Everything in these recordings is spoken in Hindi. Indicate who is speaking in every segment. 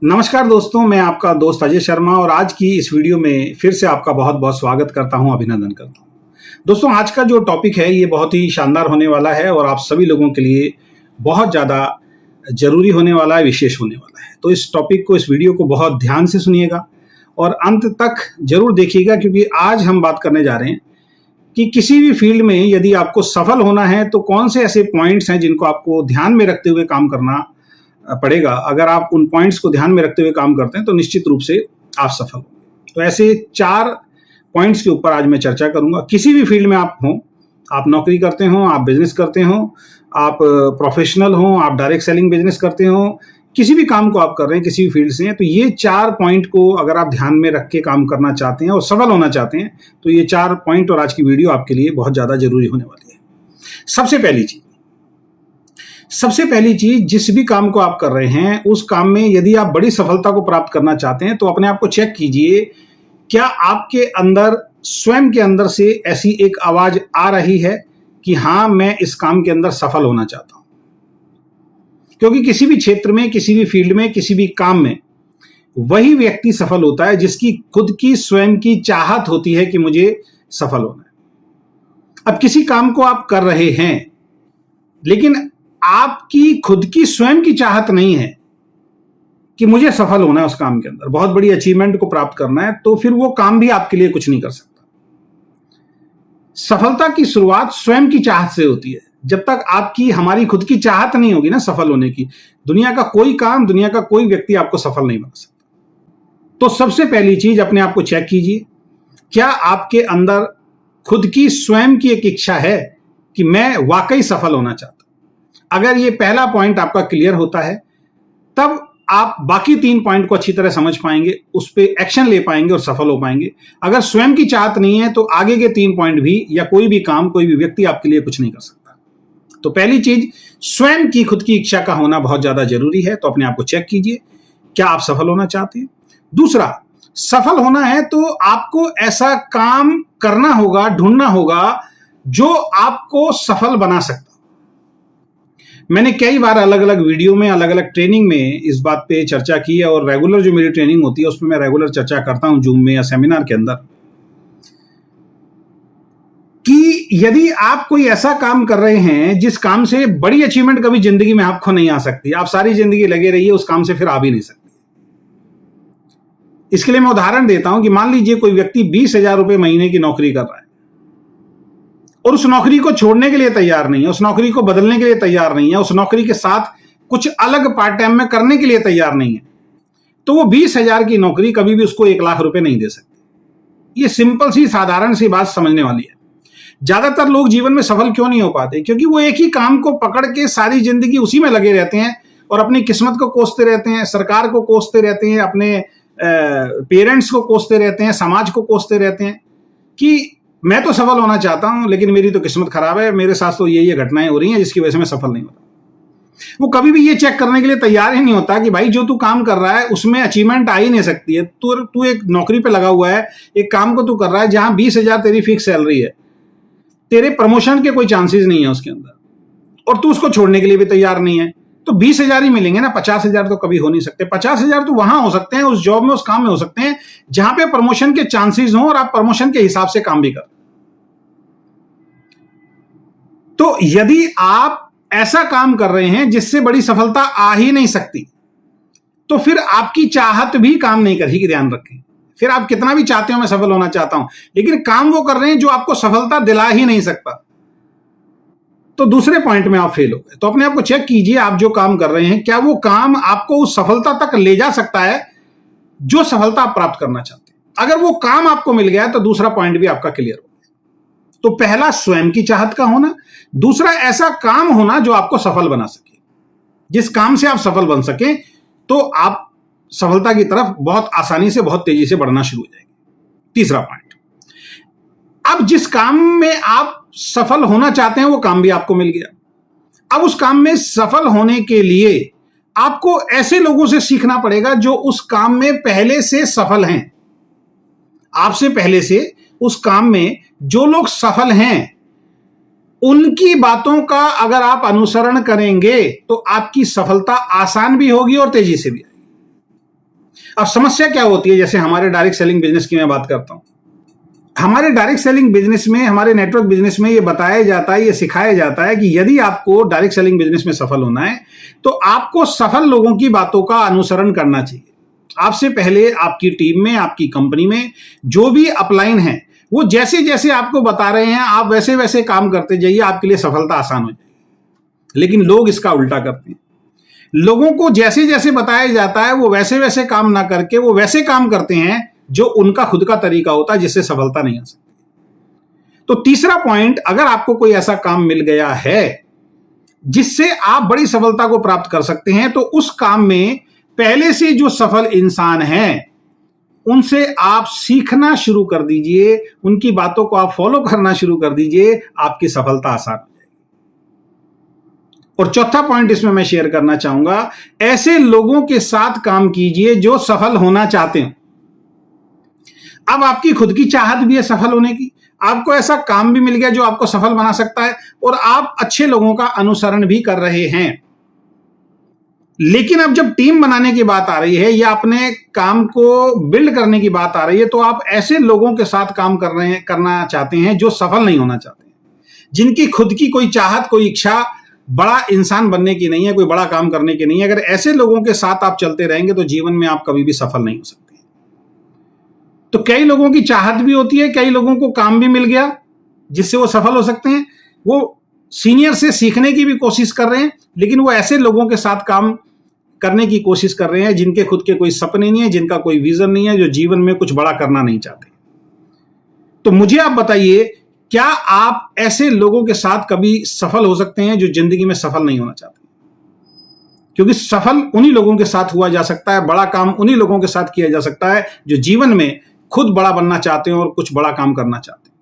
Speaker 1: नमस्कार दोस्तों, मैं आपका दोस्त अजय शर्मा और आज की इस वीडियो में फिर से आपका बहुत बहुत स्वागत करता हूं, अभिनंदन करता हूं। दोस्तों, आज का जो टॉपिक है ये बहुत ही शानदार होने वाला है और आप सभी लोगों के लिए बहुत ज़्यादा जरूरी होने वाला है, विशेष होने वाला है। तो इस टॉपिक को, इस वीडियो को बहुत ध्यान से सुनिएगा और अंत तक जरूर देखिएगा, क्योंकि आज हम बात करने जा रहे हैं कि किसी भी फील्ड में यदि आपको सफल होना है तो कौन से ऐसे पॉइंट्स हैं जिनको आपको ध्यान में रखते हुए काम करना पड़ेगा। अगर आप उन पॉइंट्स को ध्यान में रखते हुए काम करते हैं तो निश्चित रूप से आप सफल होंगे। तो ऐसे 4 पॉइंट्स के ऊपर आज मैं चर्चा करूंगा। किसी भी फील्ड में आप हों, आप नौकरी करते हो, आप बिजनेस करते हो, आप प्रोफेशनल हो, आप डायरेक्ट सेलिंग बिजनेस करते हो, किसी भी काम को आप कर रहे हैं, किसी भी फील्ड से हैं, तो ये 4 पॉइंट को अगर आप ध्यान में रख के काम करना चाहते हैं और सफल होना चाहते हैं तो ये 4 पॉइंट और आज की वीडियो आपके लिए बहुत ज्यादा जरूरी होने वाली है। सबसे पहली चीज, जिस भी काम को आप कर रहे हैं उस काम में यदि आप बड़ी सफलता को प्राप्त करना चाहते हैं तो अपने आप को चेक कीजिए, क्या आपके अंदर, स्वयं के अंदर से ऐसी एक आवाज आ रही है कि हां, मैं इस काम के अंदर सफल होना चाहता हूं। क्योंकि किसी भी क्षेत्र में, किसी भी फील्ड में, किसी भी काम में वही व्यक्ति सफल होता है जिसकी खुद की स्वयं की चाहत होती है कि मुझे सफल होना है। अब किसी काम को आप कर रहे हैं लेकिन आपकी खुद की स्वयं की चाहत नहीं है कि मुझे सफल होना है उस काम के अंदर, बहुत बड़ी अचीवमेंट को प्राप्त करना है, तो फिर वो काम भी आपके लिए कुछ नहीं कर सकता। सफलता की शुरुआत स्वयं की चाहत से होती है। जब तक आपकी, हमारी खुद की चाहत नहीं होगी ना सफल होने की, दुनिया का कोई काम, दुनिया का कोई व्यक्ति आपको सफल नहीं बना सकता। तो सबसे पहली चीज, अपने आप को चेक कीजिए, क्या आपके अंदर खुद की स्वयं की एक इच्छा है कि मैं वाकई सफल होना चाहता हूं। अगर ये पहला पॉइंट आपका क्लियर होता है तब आप बाकी 3 पॉइंट को अच्छी तरह समझ पाएंगे, उस पर एक्शन ले पाएंगे और सफल हो पाएंगे। अगर स्वयं की चाहत नहीं है तो आगे के 3 पॉइंट भी या कोई भी काम, कोई भी व्यक्ति आपके लिए कुछ नहीं कर सकता। तो पहली चीज, स्वयं की खुद की इच्छा का होना बहुत ज्यादा जरूरी है। तो अपने आप को चेक कीजिए, क्या आप सफल होना चाहते हैं। दूसरा, सफल होना है तो आपको ऐसा काम करना होगा, ढूंढना होगा जो आपको सफल बना सकता। मैंने कई बार अलग अलग वीडियो में, अलग अलग ट्रेनिंग में इस बात पे चर्चा की है और रेगुलर जो मेरी ट्रेनिंग होती है उसमें मैं रेगुलर चर्चा करता हूं, जूम में या सेमिनार के अंदर, कि यदि आप कोई ऐसा काम कर रहे हैं जिस काम से बड़ी अचीवमेंट कभी जिंदगी में आपको नहीं आ सकती, आप सारी जिंदगी लगे रहिए उस काम से, फिर आ भी नहीं सकती। इसके लिए मैं उदाहरण देता हूं कि मान लीजिए कोई व्यक्ति 20,000 रुपए महीने की नौकरी कर रहा है और उस नौकरी को छोड़ने के लिए तैयार नहीं है, उस नौकरी को बदलने के लिए तैयार नहीं है, उस नौकरी के साथ कुछ अलग पार्ट टाइम में करने के लिए तैयार नहीं है, तो वो 20,000 की नौकरी कभी भी उसको 1 लाख रुपए नहीं दे सकती। ये सिंपल सी, साधारण सी बात समझने वाली है। ज्यादातर लोग जीवन में सफल क्यों नहीं हो पाते? क्योंकि वो एक ही काम को पकड़ के सारी जिंदगी उसी में लगे रहते हैं और अपनी किस्मत को कोसते रहते हैं, सरकार को कोसते रहते हैं, अपने पेरेंट्स को कोसते रहते हैं, समाज को कोसते रहते हैं कि मैं तो सफल होना चाहता हूं लेकिन मेरी तो किस्मत खराब है, मेरे साथ तो ये घटनाएं हो रही हैं जिसकी वजह से मैं सफल नहीं हो रहा। वो कभी भी ये चेक करने के लिए तैयार ही नहीं होता कि भाई जो तू काम कर रहा है उसमें अचीवमेंट आ ही नहीं सकती है। तू एक नौकरी पे लगा हुआ है, एक काम को तू कर रहा है जहां 20,000 तेरी फिक्स सैलरी है, तेरे प्रमोशन के कोई चांसेस नहीं है उसके अंदर, और तू उसको छोड़ने के लिए भी तैयार नहीं है, तो 20,000 ही मिलेंगे ना, 50,000 तो कभी हो नहीं सकते। 50,000 तो वहां हो सकते हैं, उस जॉब में, उस काम में हो सकते हैं जहां पे प्रमोशन के चांसेस हो और आप प्रमोशन के हिसाब से काम भी कर। तो यदि आप ऐसा काम कर रहे हैं जिससे बड़ी सफलता आ ही नहीं सकती, तो फिर आपकी चाहत भी काम नहीं करेगी, ध्यान रखें। फिर आप कितना भी चाहते हो मैं सफल होना चाहता हूं, लेकिन काम वो कर रहे हैं जो आपको सफलता दिला ही नहीं सकता, तो दूसरे पॉइंट में आप फेल हो गए। तो अपने आप को चेक कीजिए, आप जो काम कर रहे हैं क्या वो काम आपको उस सफलता तक ले जा सकता है जो सफलता आप प्राप्त करना चाहते हैं। अगर वो काम आपको मिल गया तो दूसरा पॉइंट भी आपका क्लियर हो गया। तो पहला, स्वयं की चाहत का होना। दूसरा, ऐसा काम होना जो आपको सफल बना सके, जिस काम से आप सफल बन सके तो आप सफलता की तरफ बहुत आसानी से, बहुत तेजी से बढ़ना शुरू हो जाएंगे। तीसरा पॉइंट, अब जिस काम में आप सफल होना चाहते हैं वो काम भी आपको मिल गया। अब उस काम में सफल होने के लिए आपको ऐसे लोगों से सीखना पड़ेगा जो उस काम में पहले से सफल हैं। आपसे पहले से उस काम में जो लोग सफल हैं उनकी बातों का अगर आप अनुसरण करेंगे तो आपकी सफलता आसान भी होगी और तेजी से भी आएगी। अब समस्या क्या होती है, जैसे हमारे डायरेक्ट सेलिंग बिजनेस की मैं बात करता हूं। हमारे डायरेक्ट सेलिंग बिजनेस में, हमारे नेटवर्क बिजनेस में ये बताया जाता है, ये सिखाया जाता है कि यदि आपको डायरेक्ट सेलिंग बिजनेस में सफल होना है तो आपको सफल लोगों की बातों का अनुसरण करना चाहिए। आपसे पहले आपकी टीम में, आपकी कंपनी में जो भी अपलाइन है, वो जैसे जैसे आपको बता रहे हैं आप वैसे वैसे काम करते जाइए, आपके लिए सफलता आसान हो जाएगी। लेकिन लोग इसका उल्टा करते हैं। लोगों को जैसे जैसे बताया जाता है वो वैसे वैसे काम ना करके वो वैसे काम करते हैं जो उनका खुद का तरीका होता है, जिससे सफलता नहीं आ सकती। तो तीसरा पॉइंट, अगर आपको कोई ऐसा काम मिल गया है जिससे आप बड़ी सफलता को प्राप्त कर सकते हैं, तो उस काम में पहले से जो सफल इंसान हैं उनसे आप सीखना शुरू कर दीजिए, उनकी बातों को आप फॉलो करना शुरू कर दीजिए, आपकी सफलता आसान हो जाएगी। और चौथा पॉइंट इसमें मैं शेयर करना चाहूंगा, ऐसे लोगों के साथ काम कीजिए जो सफल होना चाहते हैं। अब आपकी खुद की चाहत भी है सफल होने की, आपको ऐसा काम भी मिल गया जो आपको सफल बना सकता है, और आप अच्छे लोगों का अनुसरण भी कर रहे हैं। लेकिन अब जब टीम बनाने की बात आ रही है या अपने काम को बिल्ड करने की बात आ रही है, तो आप ऐसे लोगों के साथ काम करना चाहते हैं जो सफल नहीं होना चाहते, जिनकी खुद की कोई चाहत, कोई इच्छा बड़ा इंसान बनने की नहीं है, कोई बड़ा काम करने की नहीं है। अगर ऐसे लोगों के साथ आप चलते रहेंगे तो जीवन में आप कभी भी सफल नहीं हो सकते। तो कई लोगों की चाहत भी होती है, कई लोगों को काम भी मिल गया जिससे वो सफल हो सकते हैं, वो सीनियर से सीखने की भी कोशिश कर रहे हैं, लेकिन वो ऐसे लोगों के साथ काम करने की कोशिश कर रहे हैं जिनके खुद के कोई सपने नहीं है, जिनका कोई विजन नहीं है, जो जीवन में कुछ बड़ा करना नहीं चाहते। तो मुझे आप बताइए, क्या आप ऐसे लोगों के साथ कभी सफल हो सकते हैं जो जिंदगी में सफल नहीं होना चाहते? क्योंकि सफल उन्हीं लोगों के साथ हुआ जा सकता है, बड़ा काम उन्हीं लोगों के साथ किया जा सकता है जो जीवन में खुद बड़ा बनना चाहते हैं और कुछ बड़ा काम करना चाहते हैं।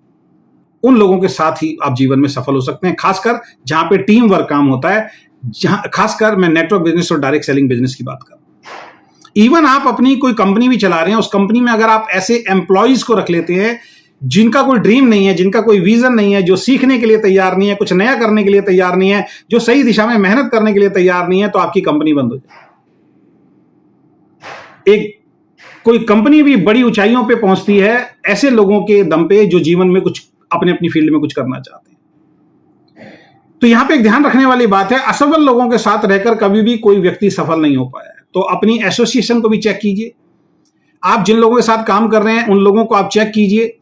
Speaker 1: उन लोगों के साथ ही आप जीवन में सफल हो सकते हैं, खासकर जहां पे टीम वर्क काम होता है, जहां खासकर मैं नेटवर्क बिजनेस और डायरेक्ट सेलिंग बिजनेस की बात कर रहा हूं। इवन आप अपनी कोई कंपनी भी चला रहे हैं, उस कंपनी में अगर आप ऐसे एम्प्लॉइज को रख लेते हैं जिनका कोई ड्रीम नहीं है, जिनका कोई विजन नहीं है, जो सीखने के लिए तैयार नहीं है, कुछ नया करने के लिए तैयार नहीं है, जो सही दिशा में मेहनत करने के लिए तैयार नहीं है, तो आपकी कंपनी बंद हो जाएगी। कोई कंपनी भी बड़ी ऊंचाइयों पे पहुंचती है ऐसे लोगों के दम पे जो जीवन में कुछ अपने अपनी फील्ड में कुछ करना चाहते हैं। तो यहां पे एक ध्यान रखने वाली बात है, असफल लोगों के साथ रहकर कभी भी कोई व्यक्ति सफल नहीं हो पाया है। तो अपनी एसोसिएशन को भी चेक कीजिए, आप जिन लोगों के साथ काम कर रहे हैं उन लोगों को आप चेक कीजिए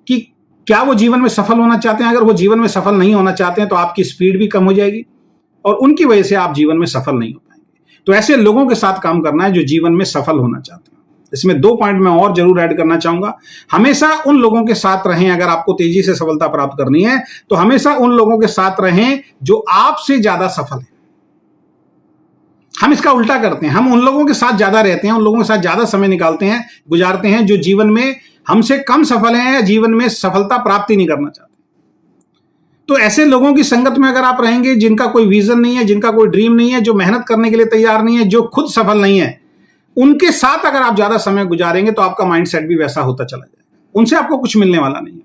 Speaker 1: कि क्या वो जीवन में सफल होना चाहते हैं। अगर वो जीवन में सफल नहीं होना चाहते हैं तो आपकी स्पीड भी कम हो जाएगी और उनकी वजह से आप जीवन में सफल नहीं हो पाएंगे। तो ऐसे लोगों के साथ काम करना है जो जीवन में सफल होना चाहते हैं। इसमें 2 पॉइंट मैं और जरूर ऐड करना चाहूंगा। हमेशा उन लोगों के साथ रहें, अगर आपको तेजी से सफलता प्राप्त करनी है तो हमेशा उन लोगों के साथ रहें जो आपसे ज्यादा सफल हैं। हम इसका उल्टा करते हैं, हम उन लोगों के साथ ज्यादा रहते हैं, उन लोगों के साथ ज्यादा समय निकालते हैं, गुजारते हैं जो जीवन में हमसे कम सफल हैं या जीवन में सफलता प्राप्त ही नहीं करना चाहते। तो ऐसे लोगों की संगत में अगर आप रहेंगे जिनका कोई विजन नहीं है, जिनका कोई ड्रीम नहीं है, जो मेहनत करने के लिए तैयार नहीं है, जो खुद सफल नहीं है, उनके साथ अगर आप ज्यादा समय गुजारेंगे तो आपका माइंडसेट भी वैसा होता चला जाएगा। उनसे आपको कुछ मिलने वाला नहीं है।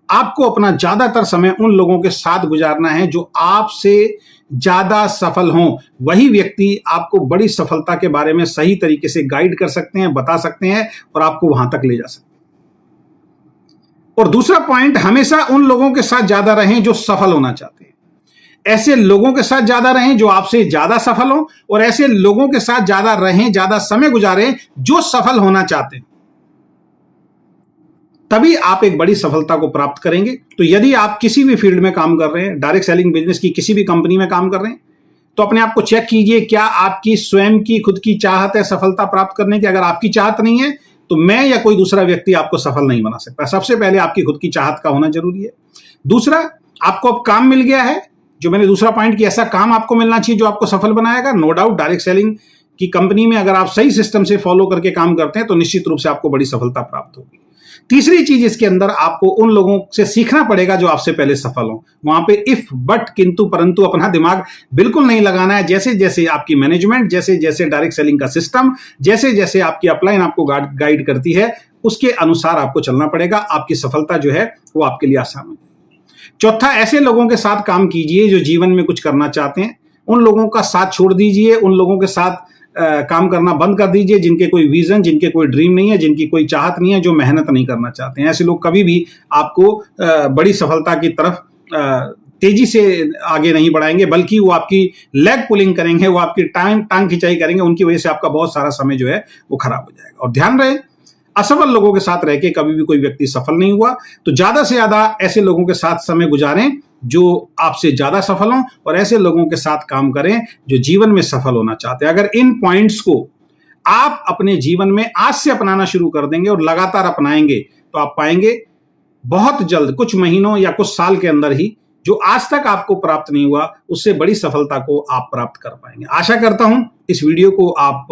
Speaker 1: आपको अपना ज्यादातर समय उन लोगों के साथ गुजारना है जो आपसे ज्यादा सफल हों। वही व्यक्ति आपको बड़ी सफलता के बारे में सही तरीके से गाइड कर सकते हैं, बता सकते हैं और आपको वहां तक ले जा सकते हैं। और दूसरा पॉइंट, हमेशा उन लोगों के साथ ज्यादा रहें जो सफल होना चाहते हैं। ऐसे लोगों के साथ ज्यादा रहें जो आपसे ज्यादा सफल हों और ऐसे लोगों के साथ ज्यादा रहें, ज्यादा समय गुजारें जो सफल होना चाहते हैं। तभी आप एक बड़ी सफलता को प्राप्त करेंगे। तो यदि आप किसी भी फील्ड में काम कर रहे हैं, डायरेक्ट सेलिंग बिजनेस की किसी भी कंपनी में काम कर रहे हैं, तो अपने आप को चेक कीजिए, क्या आपकी स्वयं की खुद की चाहत है सफलता प्राप्त करने की? अगर आपकी चाहत नहीं है तो मैं या कोई दूसरा व्यक्ति आपको सफल नहीं बना सकता। सबसे पहले आपकी खुद की चाहत का होना जरूरी है। दूसरा, आपको अब काम मिल गया है, जो मैंने दूसरा पॉइंट किया, ऐसा काम आपको मिलना चाहिए जो आपको सफल बनाएगा। नो डाउट डायरेक्ट सेलिंग की कंपनी में अगर आप सही सिस्टम से फॉलो करके काम करते हैं तो निश्चित रूप से आपको बड़ी सफलता प्राप्त होगी। तीसरी चीज इसके अंदर, आपको उन लोगों से सीखना पड़ेगा जो आपसे पहले सफल हो। वहां पे इफ, बट, किंतु, परंतु अपना दिमाग बिल्कुल नहीं लगाना है। जैसे जैसे आपकी मैनेजमेंट, जैसे जैसे डायरेक्ट सेलिंग का सिस्टम, जैसे जैसे आपकी अपलाइन आपको गाइड करती है, उसके अनुसार आपको चलना पड़ेगा। आपकी सफलता जो है वो आपके लिए आसान हो। चौथा, ऐसे लोगों के साथ काम कीजिए जो जीवन में कुछ करना चाहते हैं। उन लोगों का साथ छोड़ दीजिए, उन लोगों के साथ काम करना बंद कर दीजिए, जिनके कोई विजन, जिनके कोई ड्रीम नहीं है, जिनकी कोई चाहत नहीं है, जो मेहनत नहीं करना चाहते हैं। ऐसे लोग कभी भी आपको बड़ी सफलता की तरफ तेजी से आगे नहीं बढ़ाएंगे, बल्कि वो आपकी लेग पुलिंग करेंगे, वो आपकी टांग खिंचाई करेंगे। उनकी वजह से आपका बहुत सारा समय जो है वो खराब हो जाएगा। और ध्यान रहे, असफल लोगों के साथ रह के कभी भी कोई व्यक्ति सफल नहीं हुआ। तो ज्यादा से ज्यादा ऐसे लोगों के साथ समय गुजारें जो आपसे ज्यादा सफल हों, और ऐसे लोगों के साथ काम करें जो जीवन में सफल होना चाहते हैं। अगर इन पॉइंट्स को आप अपने जीवन में आज से अपनाना शुरू कर देंगे और लगातार अपनाएंगे, तो आप पाएंगे बहुत जल्द, कुछ महीनों या कुछ साल के अंदर ही, जो आज तक आपको प्राप्त नहीं हुआ, उससे बड़ी सफलता को आप प्राप्त कर पाएंगे। आशा करता हूं इस वीडियो को आप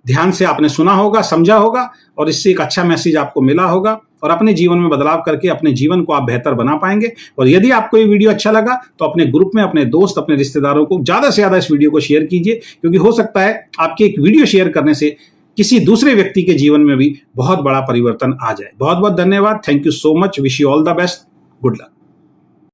Speaker 1: ध्यान से आपने सुना होगा, समझा होगा, और इससे एक अच्छा मैसेज आपको मिला होगा, और अपने जीवन में बदलाव करके अपने जीवन को आप बेहतर बना पाएंगे। और यदि आपको ये वीडियो अच्छा लगा तो अपने ग्रुप में, अपने दोस्त, अपने रिश्तेदारों को ज्यादा से ज्यादा इस वीडियो को शेयर कीजिए, क्योंकि हो सकता है आपके एक वीडियो शेयर करने से किसी दूसरे व्यक्ति के जीवन में भी बहुत बड़ा परिवर्तन आ जाए। बहुत बहुत धन्यवाद। Thank you so much. Wish you all the best. Good luck.